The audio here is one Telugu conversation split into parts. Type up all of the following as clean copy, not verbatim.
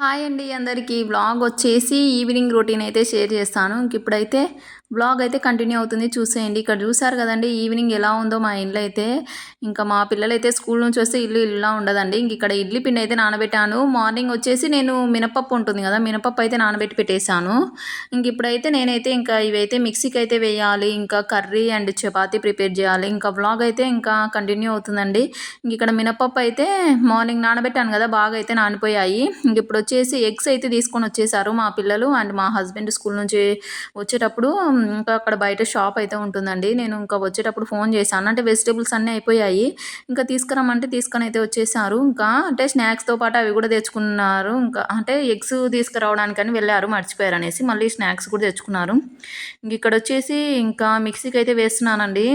హాయ్ అండి అందరికీ. వ్లాగ్ వచ్చేసి ఈవినింగ్ రొటీన్ అయితే షేర్ చేస్తాను. ఇప్పుడైతే వ్లాగ్ అయితే కంటిన్యూ అవుతుంది చూసేయండి. ఇక్కడ చూసారు కదండీ ఈవినింగ్ ఎలా ఉందో మా ఇంట్లో అయితే. ఇంకా మా పిల్లలైతే స్కూల్ నుంచి వస్తే ఇల్లు ఇలా ఉండదండి. ఇక్కడ ఇడ్లీ పిండి అయితే నానబెట్టాను. మార్నింగ్ వచ్చేసి నేను మినపప్పు ఉంటుంది కదా, మినపప్పు అయితే నానబెట్టి పెట్టేశాను. ఇప్పుడైతే నేనైతే ఇంకా ఇవైతే మిక్సీకి అయితే వేయాలి. ఇంకా కర్రీ అండ్ చపాతీ ప్రిపేర్ చేయాలి. ఇంకా వ్లాగ్ అయితే ఇంకా కంటిన్యూ అవుతుందండి. ఇక్కడ మినపప్పు అయితే మార్నింగ్ నానబెట్టాను కదా, బాగా అయితే నానిపోయాయి. ఇప్పుడు వచ్చేసి ఎగ్స్ అయితే తీసుకొని వచ్చేసారు మా పిల్లలు అండ్ మా హస్బెండ్ స్కూల్ నుంచి వచ్చేటప్పుడు. ఇంకా అక్కడ బయట షాప్ అయితే ఉంటుందండి. నేను ఇంకా వచ్చేటప్పుడు ఫోన్ చేశాను. అంటే వెజిటేబుల్స్ అన్నీ అయిపోయాయి, ఇంకా తీసుకురమ్మంటే తీసుకొని అయితే వచ్చేసారు. ఇంకా అంటే స్నాక్స్తో పాటు అవి కూడా తెచ్చుకున్నారు. ఇంకా అంటే ఎగ్స్ తీసుకురావడానికని వెళ్ళారు, మర్చిపోయారు అనేసి మళ్ళీ స్నాక్స్ కూడా తెచ్చుకున్నారు. ఇక్కడ వచ్చేసి ఇంకా మిక్సీకి అయితే వేస్తున్నానండి.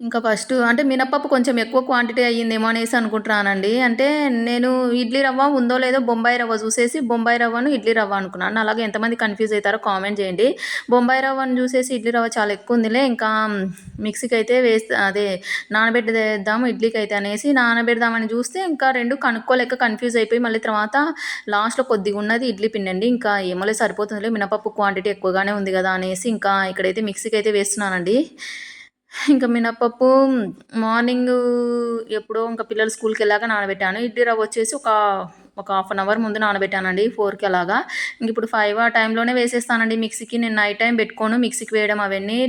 ఇంకా ఫస్ట్ అంటే మినపప్పు కొంచెం ఎక్కువ క్వాంటిటీ అయ్యిందేమో అనేసి అనుకుంటున్నానండి. అంటే నేను ఇడ్లీ రవ్వ ఉందో లేదో బొంబాయి రవ్వ చూసేసి బొంబాయి రవ్వను ఇడ్లీ రవ్వ అనుకున్నాను. అలాగే ఎంతమంది కన్ఫ్యూజ్ అవుతారో కామెంట్ చేయండి. బొంబాయి రవ్వను చూసేసి ఇడ్లీ రవ్వ చాలా ఎక్కువ ఉందిలే, ఇంకా మిక్సీకి అయితే అదే నానబెట్టేద్దాము ఇడ్లీకి అయితే అనేసి నానబెడదామని చూస్తే ఇంకా రెండు కనుక్కోలేక కన్ఫ్యూజ్ అయిపోయి మళ్ళీ తర్వాత లాస్ట్లో కొద్దిగా ఉన్నది ఇడ్లీ పిండి అండి. ఇంకా ఏమోలే సరిపోతుందిలే, మినపప్పు క్వాంటిటీ ఎక్కువగానే ఉంది కదా అనేసి ఇంకా ఇక్కడైతే మిక్సీకి అయితే వేస్తున్నానండి. ఇంకా మినపప్పు మార్నింగు ఎప్పుడో ఇంకా పిల్లలు స్కూల్‌కెళ్ళాక నానబెట్టాను. ఇడ్లీ రవ్వ వచ్చేసి ఒక హాఫ్ అన్ అవర్ ముందు నానబెట్టానండి 4కి అలాగా. ఇప్పుడు 5 ఆ టైంలోనే వేసేస్తానండి మిక్సీకి. నేను నైట్ టైం పెట్టుకోను మిక్సీకి వేయడం అవన్నీ.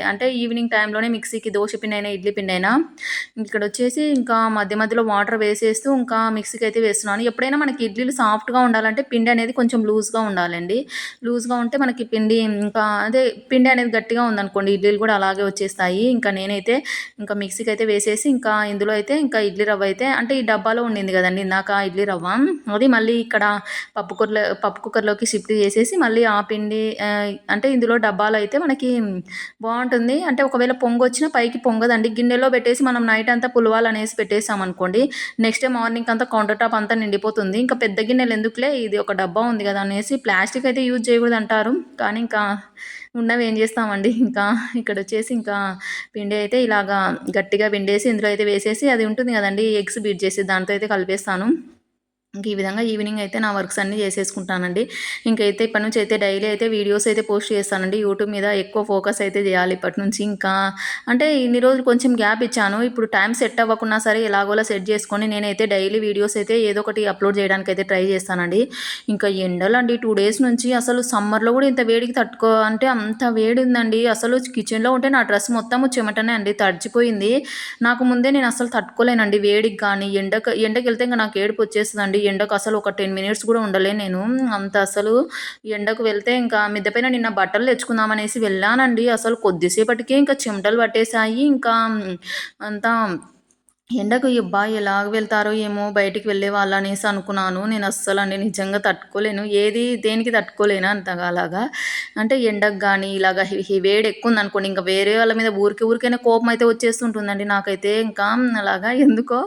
అంటే ఈవినింగ్ టైంలోనే మిక్సీకి దోస పిండైనా, ఇడ్లీ పిండైనా. ఇక్కడొచ్చేసి ఇంకా మధ్య మధ్యలో వాటర్ వేసేస్తూ ఇంకా మిక్సీకి అయితే వేస్తున్నాను. ఎప్పుడైనా మనకి ఇడ్లీలు సాఫ్ట్‌గా ఉండాలంటే పిండి అనేది కొంచెం లూజ్‌గా ఉండాలండి. లూజ్‌గా ఉంటే మనకి పిండి ఇంకా అదే పిండి అనేది గట్టిగా ఉందనుకోండి ఇడ్లీలు కూడా అలాగే వచ్చేస్తాయి. ఇంకా నేనైతే ఇంకా మిక్సీకి అయితే వేసేసి ఇంకా ఇందులో అయితే ఇంకా ఇడ్లీ రవ్వ అయితే అంటే ఈ డబ్బాలో ఉండింది కదండీ ఇందాక ఇడ్లీ రవ్వ, అది మళ్ళీ ఇక్కడ పప్పు కుక్కర్లోకి షిఫ్ట్ చేసేసి మళ్ళీ ఆ పిండి అంటే ఇందులో డబ్బాలో అయితే మనకి బాగుంటుంది. అంటే ఒకవేళ పొంగొచ్చినా పైకి పొంగదండి. గిన్నెలో పెట్టేసి మనం నైట్ అంతా పులవాలనేసి పెట్టేసామనుకోండి, నెక్స్ట్ డే మార్నింగ్ అంతా కౌంటర్ టాప్ అంతా నిండిపోతుంది. ఇంకా పెద్ద గిన్నెలు ఎందుకులే, ఇది ఒక డబ్బా ఉంది కదా అనేసి ప్లాస్టిక్ అయితే యూజ్ చేయకూడదు అంటారు, కానీ ఇంకా ఉన్నవి ఏం చేస్తామండి. ఇంకా ఇక్కడ వచ్చేసి ఇంకా పిండి అయితే ఇలాగా గట్టిగా పిండేసి ఇందులో అయితే వేసేసి అది ఉంటుంది కదండి ఎగ్స్ బీట్ చేసి దాంతో అయితే కలిపేస్తాను. ఇంక ఈ విధంగా ఈవినింగ్ అయితే నా వర్క్స్ అన్నీ చేసేసుకుంటానండి. ఇంకైతే ఇప్పటి నుంచి అయితే డైలీ అయితే వీడియోస్ అయితే పోస్ట్ చేస్తానండి. యూట్యూబ్ మీద ఎక్కువ ఫోకస్ అయితే చేయాలి ఇప్పటి నుంచి. ఇంకా అంటే ఇన్ని రోజులు కొంచెం గ్యాప్ ఇచ్చాను. ఇప్పుడు టైం సెట్ అవ్వకున్నా సరే ఎలాగోలా సెట్ చేసుకొని నేనైతే డైలీ వీడియోస్ అయితే ఏదో ఒకటి అప్లోడ్ చేయడానికి అయితే ట్రై చేస్తానండి. ఇంకా ఎండలండి 2 డేస్ నుంచి అసలు సమ్మర్‌లో కూడా ఇంత వేడికి అంటే అంత వేడి ఉందండి. అసలు కిచెన్‌లో ఉంటే నా డ్రెస్ మొత్తము చెమటనే అండి, తడిచిపోయింది. నాకు ముందే నేను అసలు తట్టుకోలేనండి వేడికి గానీ, ఎండకెళ్తే ఇంక నాకు ఏడుపు వచ్చేస్తదండి. ఎండకు అసలు ఒక 10 మినిట్స్ కూడా ఉండలేను నేను. అంత అసలు ఎండకు వెళ్తే ఇంకా మిద్దె పైన నిన్న బట్టలు తెచ్చుకుందామనేసి వెళ్ళానండి. అసలు కొద్దిసేపటికే ఇంకా చెమటలు పట్టేసాయి. ఇంకా అంతా ఎండకు యబ్బా! ఎలాగ వెళ్తారో ఏమో బయటికి వెళ్ళేవాళ్ళనేసి అనుకున్నాను. నేను అస్సలండి నిజంగా తట్టుకోలేను. దేనికి తట్టుకోలేను అంతగా అలాగా. అంటే ఎండకు గానీ ఇలాగ వేడి ఎక్కువుందనుకోండి, ఇంక వేరే వాళ్ళ మీద ఊరికైనా కోపమైతే వచ్చేస్తుంటుందండి నాకైతే. ఇంకా అలాగా ఎందుకో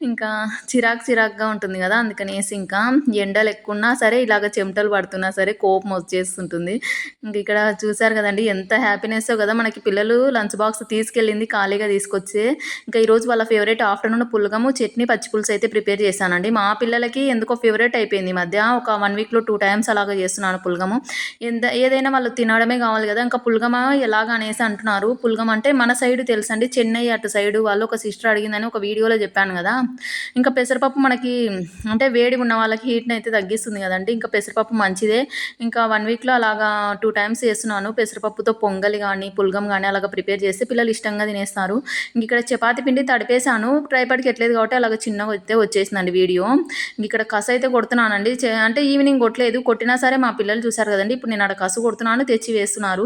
ఇంకా చిరాకుగా ఉంటుంది గదా, అందుకనేసి ఇంకా ఎండలు ఎక్కువున్నా సరే, ఇలాగ చెమటలు పడుతున్నా సరే కోపం వచ్చేస్తుంటుంది. ఇక్కడ చూసారు గదండీ ఎంత హ్యాపీనెస్సో గదా! మనకి పిల్లలు లంచ్ బాక్స్ తీసుకెళ్ళింది ఖాళీగా తీసుకొచ్చి. ఇంకా ఈరోజు వాళ్ళ ఫేవరెట్ ఆఫ్టర్‌నూన్ పులగము, చట్నీ, పచ్చి పులుసు అయితే ప్రిపేర్ చేశానండి. మా పిల్లలకి ఎందుకో ఫేవరెట్ అయిపోయింది ఈ మధ్య. ఒక 1 వీక్‌లో 2 టైమ్స్ అలాగా చేస్తున్నాను పులగము. ఏదైనా వాళ్ళు తినడమే కావాలి గదా, ఇంకా పులగమా ఎలాగా అనేసి అంటున్నారు. పులగం అంటే మన సైడు తెలుసండి, చెన్నై అటు సైడు వాళ్ళు ఒక సిస్టర్ అడిగిందని ఒక వీడియోలో చెప్పాను గదా. ఇంకా పెసరపప్పు మనకి అంటే వేడిగా ఉన్న వాళ్ళకి హీట్‌ని అయితే తగ్గిస్తుంది గదండీ. ఇంకా పెసరపప్పు మంచిదే. ఇంకా 1 వీక్‌లో అలాగా 2 టైమ్స్ చేస్తున్నాను. పెసరపప్పుతో పొంగలి గానీ, పులగం గానీ అలాగా ప్రిపేర్ చేస్తే పిల్లలు ఇష్టంగా తినేస్తారు. ఇక్కడ చపాతీ పిండి తడిపేసాను. ట్రైపాడ్‌కి ఎట్టలేదు కాబట్టి అలాగ చిన్నగా అయితే వచ్చేసిందండి వీడియో. ఇక్కడ కసు అయితే కొడుతున్నానండి. అంటే ఈవినింగ్ కొట్టలేదు. కొట్టినా సరే మా పిల్లలు చూసారు కదండీ, ఇప్పుడు నేను ఆడ కసు కొడుతున్నాను, తెచ్చి వేస్తున్నారు.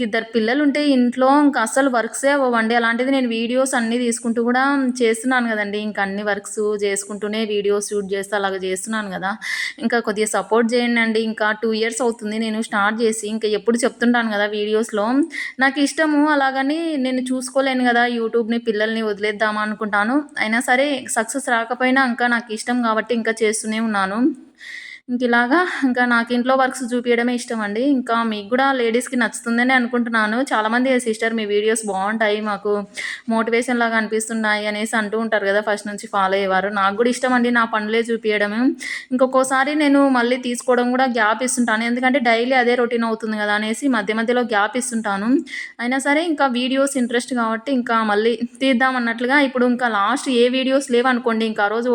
ఇద్దరు పిల్లలుంటే ఇంట్లో ఇంకా అస్సలు వర్క్సే అవ్వవండి. అలాంటిది నేను వీడియోస్ అన్నీ తీసుకుంటూ కూడా చేస్తున్నాను కదండీ. ఇంకా అన్ని వర్క్స్ చేసుకుంటూనే వీడియోస్ షూట్ చేస్తూ అలాగ చేస్తున్నాను కదా. ఇంకా కొద్దిగా సపోర్ట్ చేయండండి. ఇంకా 2 ఇయర్స్ అవుతుంది నేను స్టార్ట్ చేసి. ఇంకా ఎప్పుడు చెప్తుంటాను కదా వీడియోస్‌లో, నాకు ఇష్టము అలాగని నేను చూసుకోలేను కదా యూట్యూబ్‌ని, పిల్లల్ని వదిలేద్దామా అనుకుంటాను. అయినా సరే సక్సెస్ రాకపోయినా ఇంకా నాకు ఇష్టం కాబట్టి ఇంకా చేస్తూనే ఉన్నాను. ఇంకిలాగా ఇంకా నాకు ఇంట్లో వర్క్స్ చూపియడమే ఇష్టమండి. ఇంకా మీకు గూడా లేడీస్‌కి నచ్చుతుందనే అనుకుంటున్నాను. చాలామంది సిస్టర్ మీ వీడియోస్ బావుంటాయి. మాకు మోటివేషన్‌లాగా అనిపిస్తున్నాయి అనేసి అంటూ ఉంటారు గదా! ఫస్ట్ నుంచి ఫాలో అయ్యేవారు. నాకు గూడా ఇష్టమండి నా పనులే చూపియడము. ఇంకొక్కోసారి నేను మళ్ళీ తీసుకోవడం గూడా గ్యాప్ ఇస్తుంటాను. ఎందుకంటే డైలీ అదే రొటీన్ అవుతుంది గదా! అనేసి మధ్య మధ్యలో గ్యాప్ ఇస్తుంటాను. అయినా సరే ఇంకా వీడియోస్ ఇంట్రెస్ట్ కాబట్టి ఇంకా మళ్ళీ తీద్దాం అన్నట్లుగా ఇప్పుడు ఇంకా లాస్ట్ ఏ వీడియోస్ లేవనుకోండి ఇంకా ఆ రోజు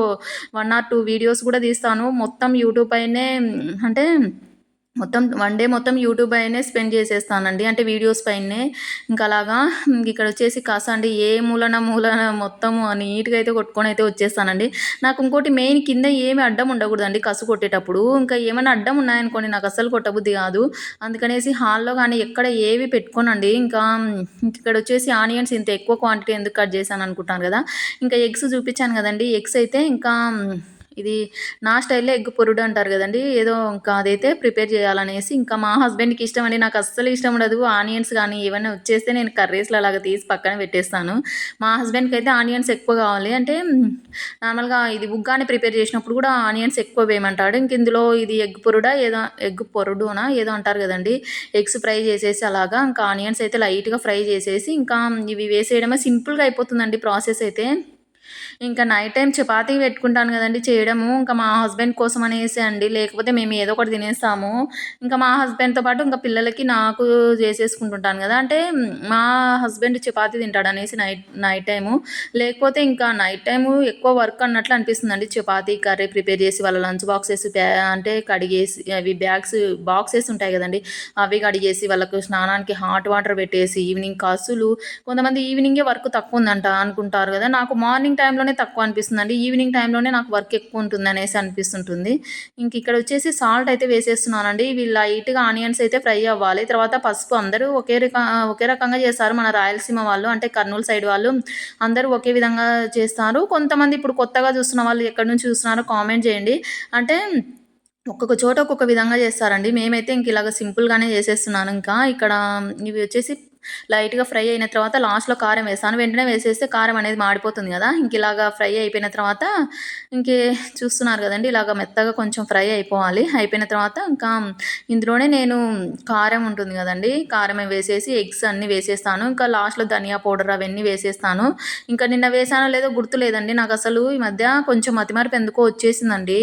1 ఆర్ 2 వీడియోస్ గూడా తీస్తాను. మొత్తం యూట్యూబ్ పైనే అంటే మొత్తం వన్ డే మొత్తం యూట్యూబ్ పైనే స్పెండ్ చేసేస్తానండి. అంటే వీడియోస్ పైనే. ఇంకా అలాగా ఇక్కడొచ్చేసి కస అండి ఏ మూలన మూలన మొత్తము నీట్‌గా అయితే కొట్టుకొనైతే వచ్చేస్తానండి. నాకు ఇంకోటి మెయిన్ కింద ఏమి అడ్డం ఉండకూడదండి కసు కొట్టేటప్పుడు. ఇంకా ఏమన్నా అడ్డం ఉన్నాయనుకోండి నాకు అస్సలు కొట్టబుద్ధి కాదు. అందుకనేసి హాల్‌లో గానీ ఎక్కడ ఏవి పెట్టుకోనండి. ఇంకా ఇక్కడొచ్చేసి ఆనియన్స్ ఇంత ఎక్కువ క్వాంటిటీ ఎందుకు కట్ చేశాననుకుంటున్నారు గదా! ఇంకా ఎగ్స్ చూపిచ్చాను గదండీ! ఎగ్స్ అయితే ఇంకా ఇది నా స్టైల్‌లో ఎగ్ పొరుడు అంటారు గదండీ! ఏదో ఇంకా అదైతే ప్రిపేర్ చేయాలనేసి ఇంకా మా హస్బెండ్‌కి ఇష్టమండి. నాకు అస్సలు ఇష్టం ఉండదు. ఆనియన్స్ గానీ ఏవన్నా వచ్చేస్తే నేను కర్రీస్‌లో అలాగా తీసి పక్కన పెట్టేస్తాను. మా హస్బెండ్‌కైతే ఆనియన్స్ ఎక్కువ కావాలి. అంటే నార్మల్‌గా ఇది ఉగ్గాని ప్రిపేర్ చేసినప్పుడు గూడా ఆనియన్స్ ఎక్కువ వేయమంటాడు. ఇంక ఇందులో ఇది ఎగ్ పొరుడా ఏదో ఎగ్ పొరుడునా ఏదో అంటారు గదండీ! ఎగ్స్ ఫ్రై చేసేసి అలాగా ఇంకా ఆనియన్స్ అయితే లైట్‌గా ఫ్రై చేసేసి ఇంకా ఇవి వేసేయడమే సింపుల్‌గా అయిపోతుందండి ప్రాసెస్ అయితే. ఇంకా నైట్ టైమ్ చపాతీ పెట్టుకుంటాను గదండీ చేయడము. ఇంకా మా హస్బెండ్ కోసం అనేసే అండి. లేకపోతే మేము ఏదో ఒకటి తినేస్తాము. ఇంకా మా హస్బెండ్‌తో పాటు ఇంకా పిల్లలకి, నాకు చేసేసుకుంటుంటాను గదా! అంటే మా హస్బెండ్ చపాతీ తింటాడనేసి నైట్ నైట్ టైము. లేకపోతే ఇంకా నైట్ టైము ఎక్కువ వర్క్ అన్నట్లు అనిపిస్తుందండి. చపాతీ, కర్రీ ప్రిపేర్ చేసి వాళ్ళ లంచ్ బాక్సెస్ అంటే కడిగేసి అవి బాక్సెస్ ఉంటాయి గదండీ! అవి కడిగేసి వాళ్ళకు స్నానానికి హాట్ వాటర్ పెట్టేసి ఈవినింగ్ కసులు కొంతమంది ఈవినింగే వర్క్ తక్కువుందంట అనుకుంటారు గదా! నాకు మార్నింగ్ టైమ్‌లోనే తక్కువ అనిపిస్తుందండి. ఈవినింగ్ టైమ్‌లోనే నాకు వర్క్ ఎక్కువుంటుందనేసి అనిపిస్తుంటుంది. ఇంకిక్కడొచ్చేసి సాల్ట్ అయితే వేసేస్తున్నానండి. ఇవి లైట్‌గా ఆనియన్స్ అయితే ఫ్రై అవ్వాలి. తర్వాత పసుపు అందరూ ఒకే రకంగా చేస్తారు. మన రాయలసీమ వాళ్ళు అంటే కర్నూలు సైడ్ వాళ్ళు అందరూ ఒకే విధంగా చేస్తారు. కొంతమంది ఇప్పుడు కొత్తగా చూస్తున్న వాళ్ళు ఎక్కడి నుంచి చూస్తున్నారో కామెంట్ చేయండి. అంటే ఒక్కొక్క చోట ఒక్కొక్క విధంగా చేస్తారండి. మేమైతే ఇంక ఇలాగ సింపుల్‌గానే చేసేస్తున్నాను ఇంకా. ఇక్కడ ఇవి వచ్చేసి లైట్‌గా ఫ్రై అయిన తర్వాత లాస్ట్‌లో కారం వేసాను. వెంటనే వేసేస్తే కారం అనేది మాడిపోతుంది గదా! ఇంకిలాగా ఫ్రై అయిపోయిన తర్వాత ఇంకే చూస్తున్నారు గదండీ! ఇలాగ మెత్తగా కొంచెం ఫ్రై అయిపోవాలి. అయిపోయిన తర్వాత ఇంకా ఇందులోనే నేను కారం ఉంటుంది గదండీ! కారం వేసేసి ఎగ్స్ అన్నీ వేసేస్తాను. ఇంకా లాస్ట్‌లో ధనియా పౌడర్ అవన్నీ వేసేస్తాను. ఇంకా నిన్న వేసానో లేదో గుర్తులేదండి. నాకసలు ఈ మధ్య కొంచెం మతిమరుపు ఎందుకో వచ్చేసిందండి.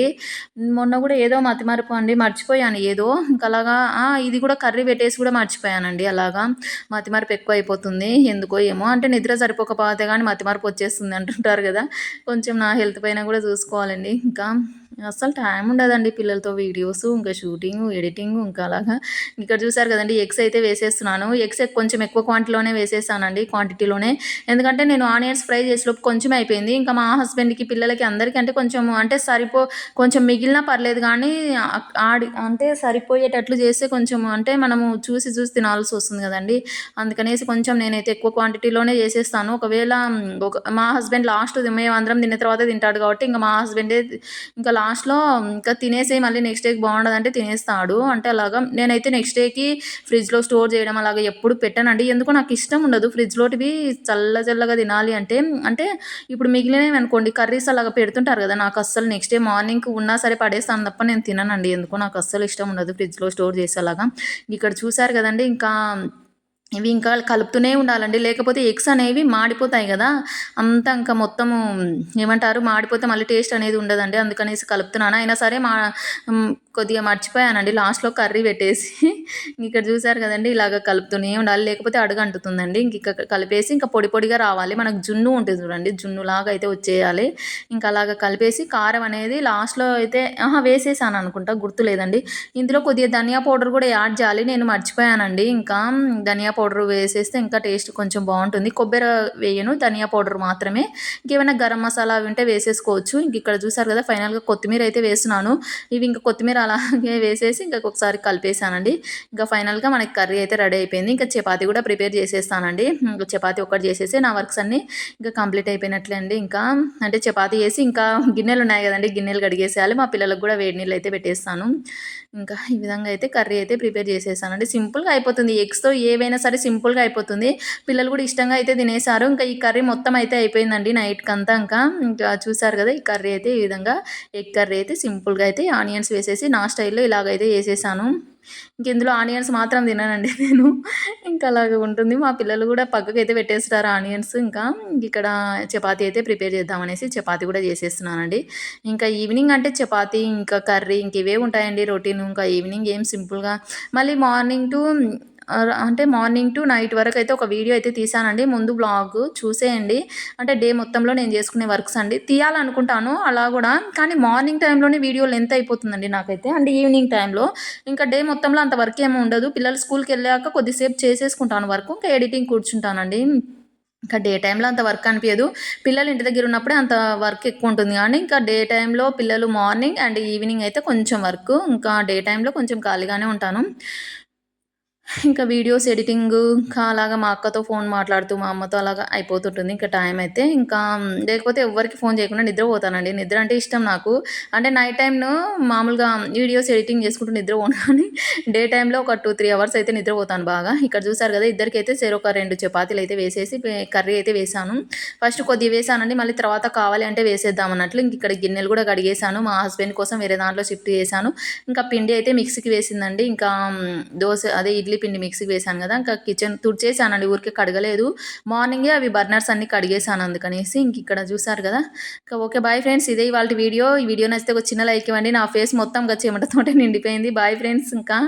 మొన్న గూడా ఏదో మతిమరుపు అండి మర్చిపోయాను ఏదో. ఇంక అలాగా ఇది గూడా కర్రీ పెట్టేసి గూడా మర్చిపోయానండి అలాగా. మతిమరుపు ఎక్కువైపోతుంది. ఎందుకో ఏమో! అంటే నిద్ర సరిపోకపోతే గానీ మతిమరుపు వచ్చేస్తుంది అంటుంటారు గదా! కొంచెం నా హెల్త్ పైన గూడా చూసుకోవాలండి. ఇంకా అస్సలు టైం ఉండదండి పిల్లలతో వీడియోసు, ఇంకా షూటింగు, ఎడిటింగు ఇంకా అలాగా. ఇక్కడ చూసారు గదండీ ఎగ్స్ అయితే వేసేస్తున్నాను. ఎగ్స్ కొంచెం ఎక్కువ క్వాంటిటీలోనే వేసేసానండి క్వాంటిటీలోనే. ఎందుకంటే నేను ఆనియన్స్ ఫ్రై చేసేలోపు కొంచెమే అయిపోయింది. ఇంకా మా హస్బెండ్‌కి, పిల్లలకి అందరికీ అంటే కొంచెం అంటే కొంచెం మిగిలినా పర్లేదు గానీ అంటే సరిపోయేటట్లు చేస్తే కొంచెం అంటే మనము చూసి చూసి తినాల్సొస్తుంది గదండీ! అందుకనేసి కొంచెం నేనైతే ఎక్కువ క్వాంటిటీలోనే చేసేస్తాను. ఒకవేళ మా హస్బెండ్ లాస్ట్ మేమందరం తిన్న తర్వాత తింటాడు కాబట్టి ఇంక మా హస్బెండే ఇంకా లాస్ట్‌లో ఇంకా తినేసేయి మళ్ళీ నెక్స్ట్ డేకి బావుండదంటే తినేస్తాడు. అంటే అలాగా నేనైతే నెక్స్ట్ డేకి ఫ్రిడ్జ్‌లో స్టోర్ చేయడం అలాగా ఎప్పుడు పెట్టనండి. ఎందుకో నాకిష్టం ఉండదు ఫ్రిడ్జ్‌లోటివి చల్లగా తినాలి అంటే. అంటే ఇప్పుడు మిగిలినవనుకోండి కర్రీస్ అలాగా పెడుతుంటారు గదా! నాకస్సలు నెక్స్ట్ డే మార్నింగ్‌కి ఉన్నా సరే పడేస్తాను తప్ప నేను తిననండి. ఎందుకో నాకస్సలు ఇష్టం ఉండదు ఫ్రిడ్జ్‌లో స్టోర్ చేసేలాగా. ఇక్కడ చూసారు గదండీ! ఇంకా ఇవి ఇంకా కలుపుతూనే ఉండాలండి. లేకపోతే ఎగ్స్ అనేవి మాడిపోతాయి గదా! అంతా ఇంకా మొత్తము ఏమంటారు మాడిపోతే మళ్ళీ టేస్ట్ అనేది ఉండదండి. అందుకనేసి కలుపుతున్నాను. అయినా సరే కొద్దిగా మర్చిపోయానండి లాస్ట్‌లో కర్రీ పెట్టేసి. ఇక్కడ చూసారు గదండీ! ఇలాగ కలుపుతూనే ఉండాలి. లేకపోతే అడుగంటుతుందండి. కలిపేసి ఇంకా పొడి పొడిగా రావాలి. మనకు జున్ను ఉంటుంది చూడండి. జున్నులాగా అయితే వచ్చేయాలి. ఇంకా అలాగ కలిపేసి కారం అనేది లాస్ట్‌లో అయితే వేసేసాననుకుంటా గుర్తులేదండి. ఇందులో కొద్దిగా ధనియా పౌడర్ గూడా యాడ్ చేయాలి. నేను మర్చిపోయానండి. ఇంకా ధనియా పౌడర్ వేసేస్తే ఇంకా టేస్ట్ కొంచెం బావుంటుంది. వేయను. ధనియా పౌడర్ మాత్రమే. ఇంకేమైనా గరం మసాలా అవి ఉంటే వేసేసుకోవచ్చు. ఇంకిక్కడ చూసారు కదా! ఫైనల్‌గా కొత్తిమీర అయితే వేస్తున్నాను. ఇవి ఇంక కొత్తిమీర అలాగే వేసేసి ఇంకొకసారి కలిపేసానండి. ఇంకా ఫైనల్‌గా మనకి కర్రీ అయితే రెడీ అయిపోయింది. ఇంకా చపాతీ కూడా ప్రిపేర్ చేసేస్తానండి. ఇంక చపాతీ ఒక్కటి చేసేసి నా వర్క్స్ అన్నీ ఇంకా కంప్లీట్ అయిపోయినట్లే అండి. ఇంకా అంటే చపాతీ చేసి ఇంకా గిన్నెలున్నాయి గదండీ! గిన్నెలు కడిగేసేయాలి. మా పిల్లలకు కూడా వేడి నీళ్ళైతే పెట్టేస్తాను. ఇంకా ఈ విధంగా అయితే కర్రీ అయితే ప్రిపేర్ చేసేసానండి. సింపుల్‌గా అయిపోతుంది. ఎగ్స్‌తో ఏవైనా సరే సింపుల్‌గా అయిపోతుంది. పిల్లలు కూడా ఇష్టంగా అయితే తినేసారు. ఇంకా ఈ కర్రీ మొత్తం అయితే అయిపోయిందండి నైట్‌కంతా ఇంకా చూసారు కదా! ఈ కర్రీ అయితే ఈ విధంగా ఎగ్ కర్రీ అయితే సింపుల్‌గా అయితే ఆనియన్స్ వేసేసి నా స్టైల్‌లో ఇలాగైతే చేసేసాను. ఇంక ఇందులో ఆనియన్స్ మాత్రం తిననండి నేను. ఇంకా అలాగ ఉంటుంది. మా పిల్లలు కూడా పక్కకైతే పెట్టేస్తారు ఆనియన్స్ ఇంకా. ఇక్కడ చపాతీ అయితే ప్రిపేర్ చేద్దామనేసి చపాతీ కూడా చేసేస్తున్నానండి. ఇంకా ఈవినింగ్ అంటే చపాతీ, ఇంకా కర్రీ ఇంక ఇవే ఉంటాయండి రొటీన్. ఇంకా ఈవినింగ్ ఏం సింపుల్‌గా మళ్ళీ మార్నింగ్ టు నైట్ వరకైతే ఒక వీడియో అయితే తీశానండి. ముందు వ్లాగ్ చూసేయండి. అంటే డే మొత్తంలో నేను చేసుకునే వర్క్స్ అండి. తీయాలనుకుంటాను అలా గూడా. కానీ మార్నింగ్ టైంలోనే వీడియో లెంత్ అయిపోతుందండి నాకైతే. అంటే ఈవినింగ్ టైంలో. ఇంకా డే మొత్తంలో అంత వర్క్ ఏమి ఉండదు. పిల్లలు స్కూల్‌కెళ్ళాక కొద్దిసేపు చేసేసుకుంటాను వర్క్. ఇంకా ఎడిటింగ్ కూర్చుంటానండి. ఇంకా డే టైమ్‌లో అంత వర్క్ అనిపియదు. పిల్లలు ఇంటి దగ్గర ఉన్నప్పుడే అంత వర్క్ ఎక్కువుంటుంది గానీ, ఇంకా డే టైమ్‌లో పిల్లలు మార్నింగ్ అండ్ ఈవినింగ్ అయితే కొంచెం వర్కు. ఇంకా డే టైమ్‌లో కొంచెం ఖాళీగానే ఉంటాను. ఇంకా వీడియోస్ ఎడిటింగు ఇంకా అలాగా మా అక్కతో ఫోన్ మాట్లాడుతూ, మా అమ్మతో అలాగా అయిపోతుంటుంది ఇంకా టైం అయితే. ఇంకా లేకపోతే ఎవ్వరికీ ఫోన్ చేయకుండా నిద్రపోతానండి. నిద్ర అంటే ఇష్టం నాకు. అంటే నైట్ టైమ్‌ను మామూలుగా వీడియోస్ ఎడిటింగ్ చేసుకుంటూ నిద్రపోను కానీ, డే టైమ్‌లో ఒక 2, 3 అవర్స్ అయితే నిద్రపోతాను బాగా. ఇక్కడ చూసారు కదా! ఇద్దరికైతే చెరొక 2 చపాతీలయితే వేసేసి కర్రీ అయితే వేశాను. ఫస్ట్ కొద్దిగా వేశానండి. మళ్ళీ తర్వాత కావాలి అంటే వేసేద్దాం అన్నట్లు. ఇంక ఇక్కడ గిన్నెలు కూడా కడిగేశాను. మా హస్బెండ్ కోసం వేరే దాంట్లో షిఫ్ట్ చేశాను. ఇంకా పిండి అయితే మిక్సీకి వేసిందండి. ఇంకా అదే ఇడ్లీ పిండి మిక్సీకి వేశాను కదా! ఇంకా కిచెన్ తుడిచేసానండి. ఊరికే కడగలేదు. మార్నింగే అవి బర్నర్స్ అన్నీ కడిగేసాను అందుకనేసి. ఇంకిక్కడ చూసారు కదా! ఓకే. Bye friends. ఇదే ఇవాల్టి వీడియో. ఈ వీడియో నచ్చితే ఒక చిన్న లైక్ ఇవ్వండి. నా ఫేస్ మొత్తంగా చెమటతోటే నిండిపోయింది. బాయ్ ఫ్రెండ్స్ ఇంకా.